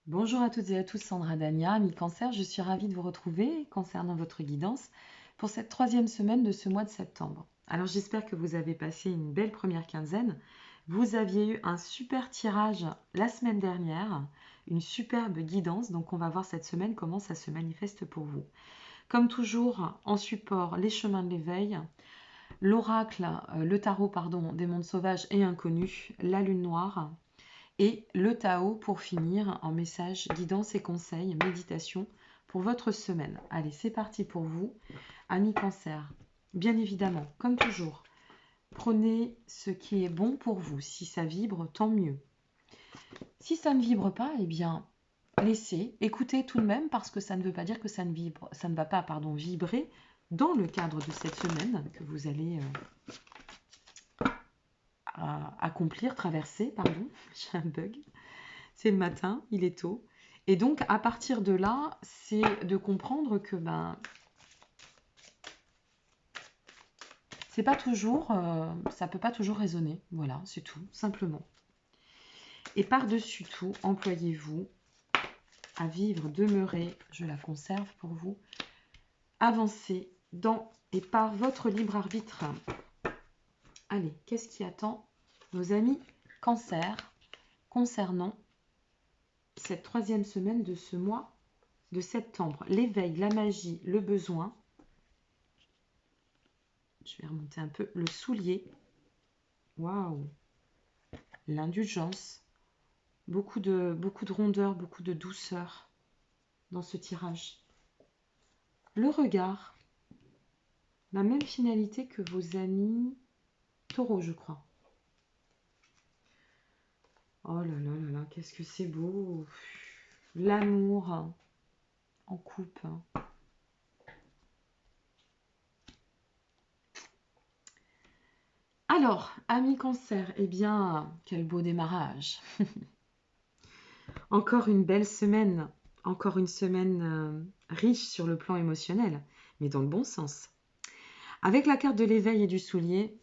Bonjour à toutes et à tous, Sandra Dania, ami Cancer. Je suis ravie de vous retrouver concernant votre guidance pour cette troisième semaine de ce mois de septembre. Alors j'espère que vous avez passé une belle première quinzaine. Vous aviez eu un super tirage la semaine dernière, une superbe guidance. Donc on va voir cette semaine comment ça se manifeste pour vous. Comme toujours, en support, les chemins de l'éveil, l'oracle, le tarot, pardon, des mondes sauvages et inconnus, la lune noire et le Tao pour finir en message, guidance et conseils, méditation pour votre semaine. Allez, c'est parti pour vous, amis Cancer. Bien évidemment, comme toujours, prenez ce qui est bon pour vous. Si ça vibre, tant mieux. Si ça ne vibre pas, eh bien, laissez, écoutez tout de même parce que ça ne veut pas dire que ça ne va pas, vibrer dans le cadre de cette semaine que vous allez accomplir, traverser, pardon, j'ai un bug. C'est le matin, il est tôt. Et donc, à partir de là, c'est de comprendre que c'est pas toujours, ça peut pas toujours résonner. Voilà, c'est tout, simplement. Et par-dessus tout, employez-vous à vivre, demeurer, je la conserve pour vous, avancer dans et par votre libre arbitre. Allez, qu'est-ce qui attend nos amis Cancer concernant cette troisième semaine de ce mois de septembre? L'éveil, la magie, le besoin. Je vais remonter un peu le soulier. Waouh! L'indulgence. Beaucoup de rondeur, beaucoup de douceur dans ce tirage. Le regard. La même finalité que vos amis taureaux, je crois. Oh là là là là, qu'est-ce que c'est beau! L'amour en coupe. Alors, amis Cancer, eh bien, quel beau démarrage! Encore une belle semaine, encore une semaine riche sur le plan émotionnel, mais dans le bon sens. Avec la carte de l'éveil et du soulier,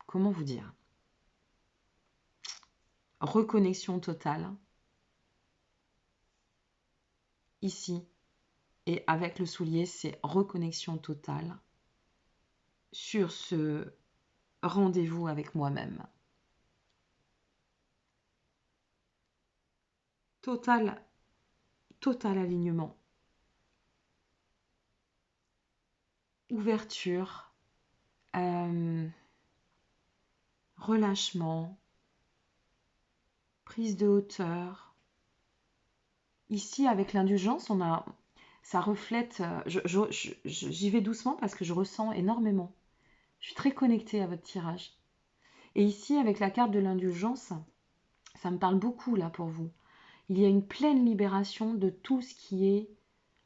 comment vous dire? Reconnexion totale, ici, et avec le soulier, c'est reconnexion totale sur ce rendez-vous avec moi-même. Total, total alignement. Ouverture, relâchement, prise de hauteur. Ici, avec l'indulgence, ça reflète. J'y vais doucement parce que je ressens énormément. Je suis très connectée à votre tirage. Et ici, avec la carte de l'indulgence, ça me parle beaucoup là pour vous. Il y a une pleine libération de tout ce qui est,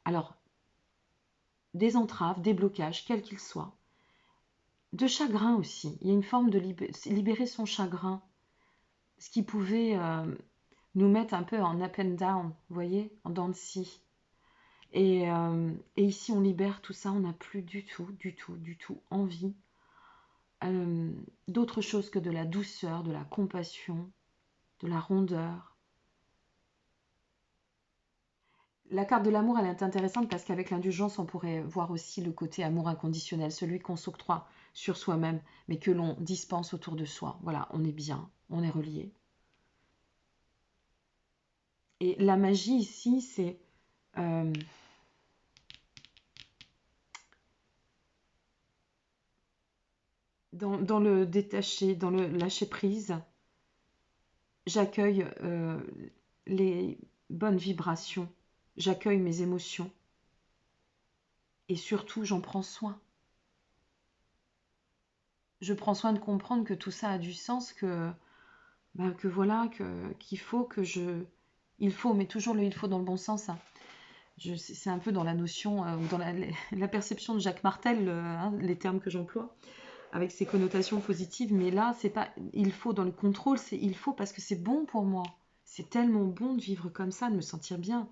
alors, des entraves, des blocages, quels qu'ils soient. De chagrin aussi. Il y a une forme de libérer son chagrin. Ce qui pouvait nous mettre un peu en up and down, vous voyez, en dents de scie. Et ici, on libère tout ça, on n'a plus du tout envie d'autre chose que de la douceur, de la compassion, de la rondeur. La carte de l'amour, elle est intéressante parce qu'avec l'indulgence, on pourrait voir aussi le côté amour inconditionnel, celui qu'on s'octroie sur soi-même, mais que l'on dispense autour de soi. Voilà, on est bien, on est relié. Et la magie ici, c'est dans le détaché, dans le lâcher prise. J'accueille les bonnes vibrations, j'accueille mes émotions et surtout j'en prends soin. Je prends soin de comprendre que tout ça a du sens, que voilà, qu'il faut que je... Il faut, mais toujours le il faut dans le bon sens. Hein. C'est un peu dans la notion, dans la perception de Jacques Martel, les termes que j'emploie, avec ses connotations positives. Mais là, c'est pas il faut dans le contrôle, c'est il faut parce que c'est bon pour moi. C'est tellement bon de vivre comme ça, de me sentir bien,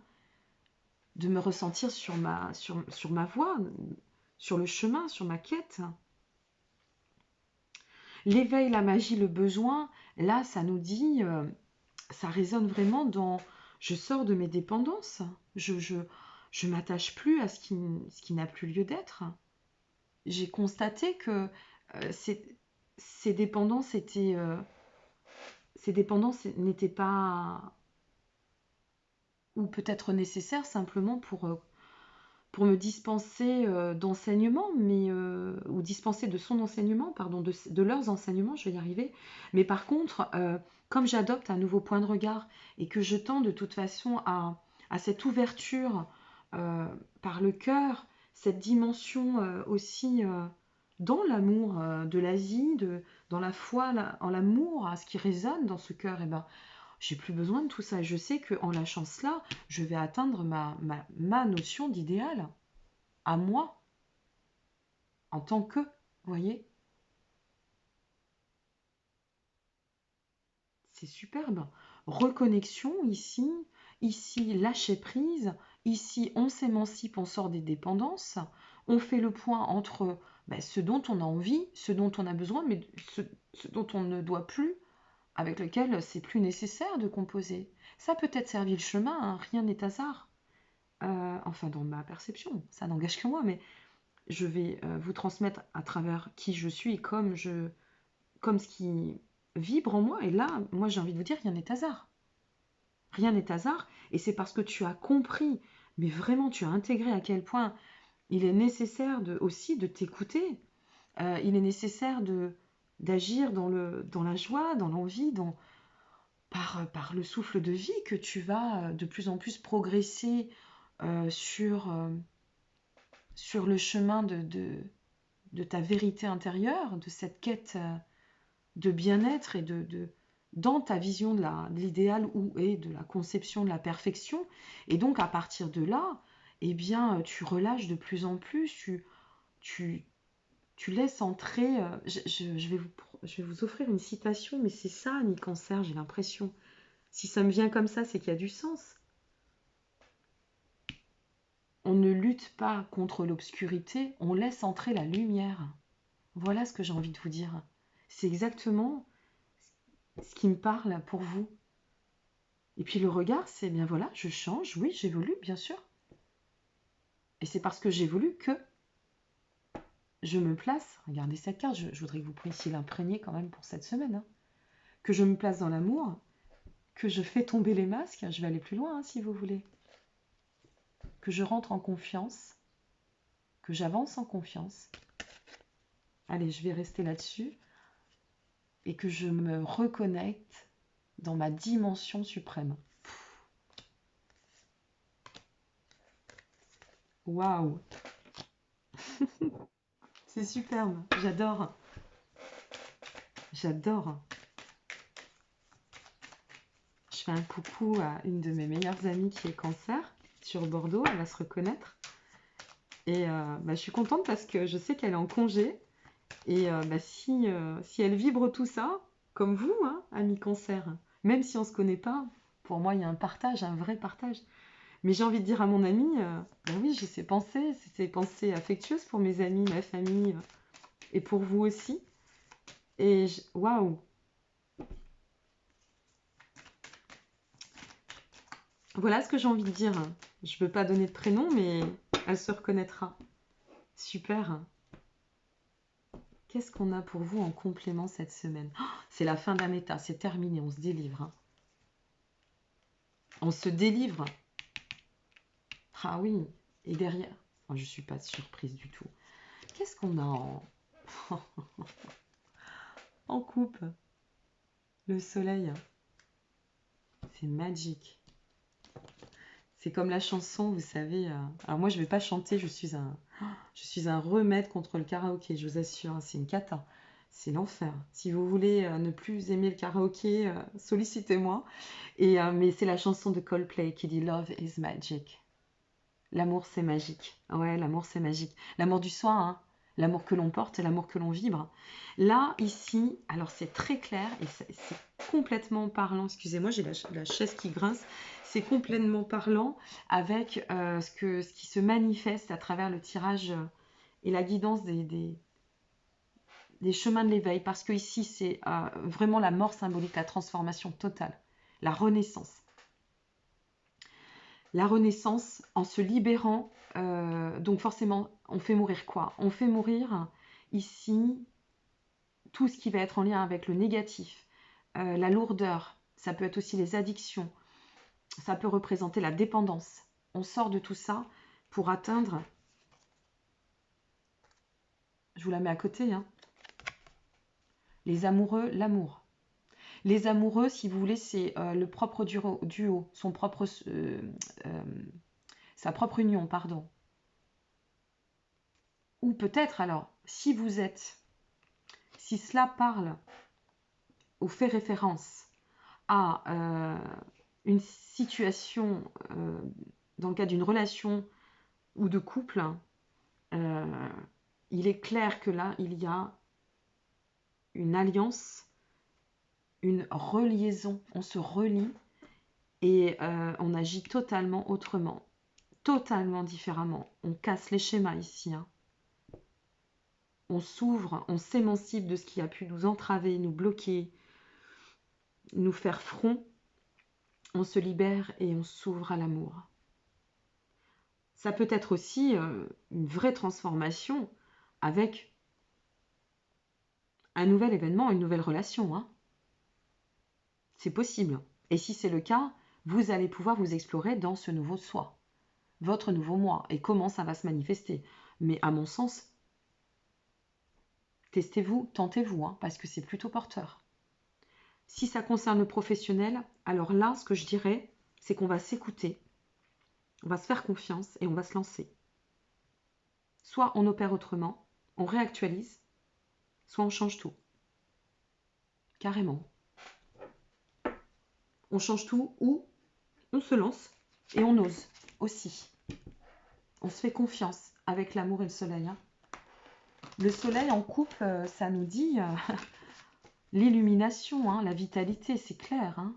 de me ressentir sur ma voie, sur le chemin, sur ma quête. L'éveil, la magie, le besoin, là, ça nous dit, ça résonne vraiment je sors de mes dépendances. Je m'attache plus à ce qui n'a plus lieu d'être. J'ai constaté que euh, ces, ces dépendances étaient, ces dépendances n'étaient pas, ou peut-être nécessaires simplement pour me dispenser d'enseignement, ou dispenser de son enseignement, pardon, de leurs enseignements, je vais y arriver. Mais par contre, comme j'adopte un nouveau point de regard et que je tends de toute façon à cette ouverture euh, par le cœur, cette dimension aussi dans l'amour de la vie, dans la foi, en l'amour, à ce qui résonne dans ce cœur, et ben, j'ai plus besoin de tout ça. Je sais qu'en lâchant cela, je vais atteindre ma notion d'idéal, à moi, en tant que, vous voyez, c'est superbe. Reconnexion ici, ici lâcher prise, ici on s'émancipe, on sort des dépendances, on fait le point entre ce dont on a envie, ce dont on a besoin, mais ce dont on ne doit plus, avec lequel c'est plus nécessaire de composer. Ça peut être servi le chemin, hein, rien n'est hasard. Enfin, dans ma perception, ça n'engage que moi, mais je vais vous transmettre à travers qui je suis, comme ce qui vibre en moi. Et là, moi, j'ai envie de vous dire, rien n'est hasard. Rien n'est hasard. Et c'est parce que tu as compris, mais vraiment, tu as intégré à quel point il est nécessaire aussi de t'écouter. Il est nécessaire d'agir dans la joie, dans l'envie, par le souffle de vie que tu vas de plus en plus progresser sur le chemin de ta vérité intérieure, de cette quête de bien-être et dans ta vision de l'idéal et de la conception de la perfection. Et donc à partir de là, eh bien, tu relâches de plus en plus, tu, tu laisses entrer. Je vais vous offrir une citation, mais c'est ça, Annie Cancer, j'ai l'impression. Si ça me vient comme ça, c'est qu'il y a du sens. On ne lutte pas contre l'obscurité, on laisse entrer la lumière. Voilà ce que j'ai envie de vous dire. C'est exactement ce qui me parle pour vous. Et puis le regard, c'est bien voilà, je change, oui, j'évolue, bien sûr. Et c'est parce que j'évolue que je me place, regardez cette carte, je voudrais que vous puissiez l'imprégner quand même pour cette semaine, hein, que je me place dans l'amour, que je fais tomber les masques, je vais aller plus loin hein, si vous voulez, que je rentre en confiance, que j'avance en confiance. Allez, je vais rester là-dessus et que je me reconnecte dans ma dimension suprême. Waouh, c'est superbe, j'adore, j'adore. Je fais un coucou à une de mes meilleures amies qui est cancer sur Bordeaux, elle va se reconnaître. Et je suis contente parce que je sais qu'elle est en congé. Et si elle vibre tout ça, comme vous, hein, ami cancer, même si on ne se connaît pas, pour moi il y a un partage, un vrai partage. Mais j'ai envie de dire à mon amie, oui, j'ai ces pensées affectueuses pour mes amis, ma famille, et pour vous aussi. Et waouh! Voilà ce que j'ai envie de dire. Je ne veux pas donner de prénom, mais elle se reconnaîtra. Super. Qu'est-ce qu'on a pour vous en complément cette semaine? Oh, c'est la fin d'un état, c'est terminé, on se délivre, hein. On se délivre. Ah oui, et derrière, oh, je ne suis pas surprise du tout. Qu'est-ce qu'on a en coupe? Le soleil, c'est magique. C'est comme la chanson, vous savez. Alors moi, je ne vais pas chanter, je suis un remède contre le karaoké, je vous assure, hein, c'est une cata. C'est l'enfer. Si vous voulez ne plus aimer le karaoké, sollicitez-moi. Mais c'est la chanson de Coldplay qui dit Love is magic. L'amour, c'est magique. Ouais, l'amour, c'est magique. L'amour du soi, hein. L'amour que l'on porte et l'amour que l'on vibre. Là, ici, alors c'est très clair et c'est complètement parlant. Excusez-moi, j'ai la chaise qui grince. C'est complètement parlant avec ce qui se manifeste à travers le tirage et la guidance des chemins de l'éveil. Parce que ici, c'est vraiment la mort symbolique, la transformation totale, la renaissance. La renaissance, en se libérant, donc forcément, on fait mourir quoi? On fait mourir ici tout ce qui va être en lien avec le négatif, la lourdeur, ça peut être aussi les addictions, ça peut représenter la dépendance. On sort de tout ça pour atteindre, je vous la mets à côté, hein, les amoureux, l'amour. Les amoureux, si vous voulez, c'est le propre duo, sa propre union, pardon. Ou peut-être alors, si cela parle ou fait référence à une situation dans le cadre d'une relation ou de couple, euh, il est clair que là, il y a une alliance, une reliaison, on se relie et on agit totalement autrement, totalement différemment. On casse les schémas ici, hein. On s'ouvre, on s'émancipe de ce qui a pu nous entraver, nous bloquer, nous faire front. On se libère et on s'ouvre à l'amour. Ça peut être aussi une vraie transformation avec un nouvel événement, une nouvelle relation, hein. C'est possible. Et si c'est le cas, vous allez pouvoir vous explorer dans ce nouveau soi, votre nouveau moi, et comment ça va se manifester. Mais à mon sens, testez-vous, tentez-vous, hein, parce que c'est plutôt porteur. Si ça concerne le professionnel, alors là, ce que je dirais, c'est qu'on va s'écouter, on va se faire confiance et on va se lancer. Soit on opère autrement, on réactualise, soit on change tout. Carrément. On change tout ou on se lance et on ose aussi. On se fait confiance avec l'amour et le soleil, hein. Le soleil en couple, ça nous dit l'illumination, hein, la vitalité, c'est clair, hein.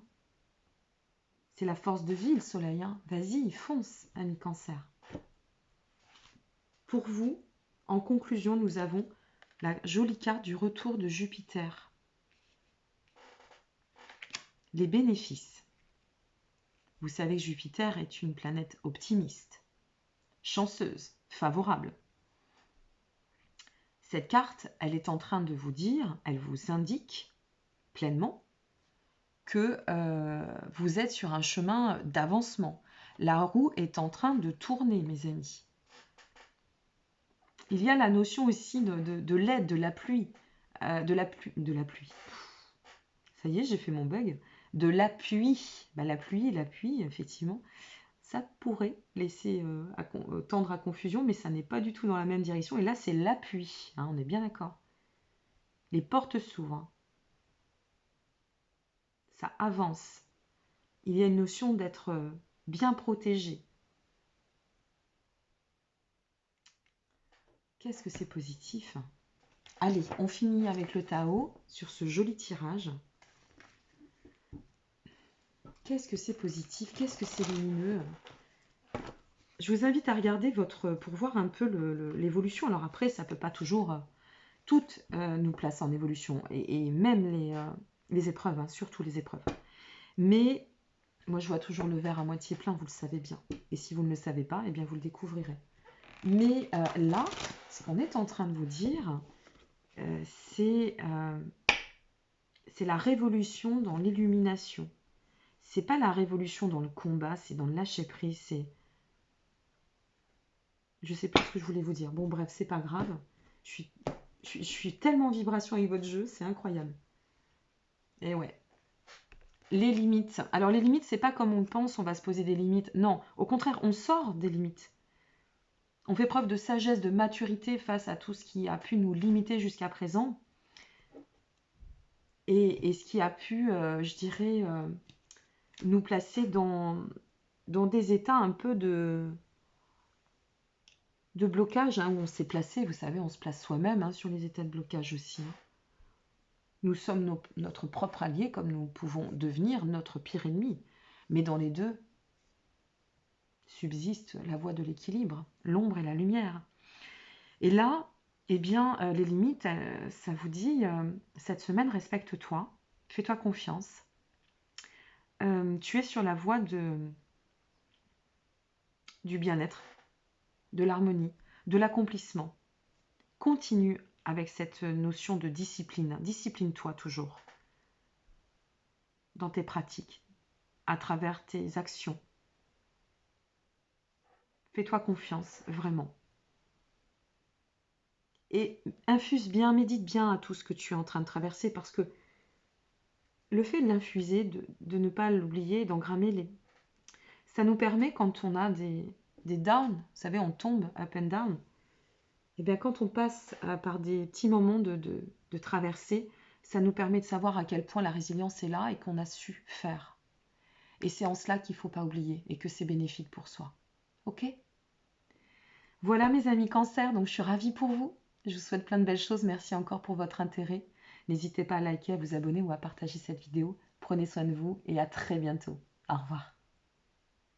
C'est la force de vie, le soleil, hein. Vas-y, fonce, ami Cancer. Pour vous, en conclusion, nous avons la jolie carte du retour de Jupiter. Les bénéfices. Vous savez que Jupiter est une planète optimiste, chanceuse, favorable. Cette carte, elle est en train de vous dire, elle vous indique pleinement que vous êtes sur un chemin d'avancement. La roue est en train de tourner, mes amis. Il y a la notion aussi de l'aide, de la pluie, de la pluie. Ça y est, j'ai fait mon bug. De l'appui. L'appui, effectivement, ça pourrait laisser tendre à confusion, mais ça n'est pas du tout dans la même direction. Et là, c'est l'appui, hein, on est bien d'accord. Les portes s'ouvrent, hein. Ça avance. Il y a une notion d'être bien protégé. Qu'est-ce que c'est positif? Allez, on finit avec le Tao sur ce joli tirage. Qu'est-ce que c'est positif? Qu'est-ce que c'est lumineux? Je vous invite à regarder pour voir un peu l'évolution. Alors après, ça ne peut pas toujours toutes nous placer en évolution. Et même les épreuves, hein, surtout les épreuves. Mais moi, je vois toujours le verre à moitié plein, vous le savez bien. Et si vous ne le savez pas, eh bien, vous le découvrirez. Mais là, ce qu'on est en train de vous dire, c'est la révolution dans l'illumination. C'est pas la révolution dans le combat, c'est dans le lâcher prise, c'est... Je sais plus ce que je voulais vous dire. Bon, bref, c'est pas grave. Je suis tellement en vibration avec votre jeu, c'est incroyable. Et ouais. Les limites. Alors, les limites, c'est pas comme on pense, on va se poser des limites. Non, au contraire, on sort des limites. On fait preuve de sagesse, de maturité face à tout ce qui a pu nous limiter jusqu'à présent. Et ce qui a pu, je dirais, nous placer dans des états un peu de blocage, hein, où on s'est placé, vous savez, on se place soi-même, hein, sur les états de blocage aussi, hein. Nous sommes notre propre allié, comme nous pouvons devenir notre pire ennemi. Mais dans les deux subsiste la voie de l'équilibre, l'ombre et la lumière. Et là, eh bien, les limites, ça vous dit, cette semaine, respecte-toi, fais-toi confiance. Tu es sur la voie du bien-être, de l'harmonie, de l'accomplissement. Continue avec cette notion de discipline. Discipline-toi toujours dans tes pratiques, à travers tes actions. Fais-toi confiance, vraiment. Et infuse bien, médite bien à tout ce que tu es en train de traverser, parce que le fait de l'infuser, de ne pas l'oublier, d'engrammer, ça nous permet, quand on a des downs, vous savez, on tombe up and down, et bien quand on passe par des petits moments de traversée, ça nous permet de savoir à quel point la résilience est là et qu'on a su faire. Et c'est en cela qu'il ne faut pas oublier et que c'est bénéfique pour soi. Ok? Voilà mes amis Cancer, donc je suis ravie pour vous. Je vous souhaite plein de belles choses. Merci encore pour votre intérêt. N'hésitez pas à liker, à vous abonner ou à partager cette vidéo. Prenez soin de vous et à très bientôt. Au revoir.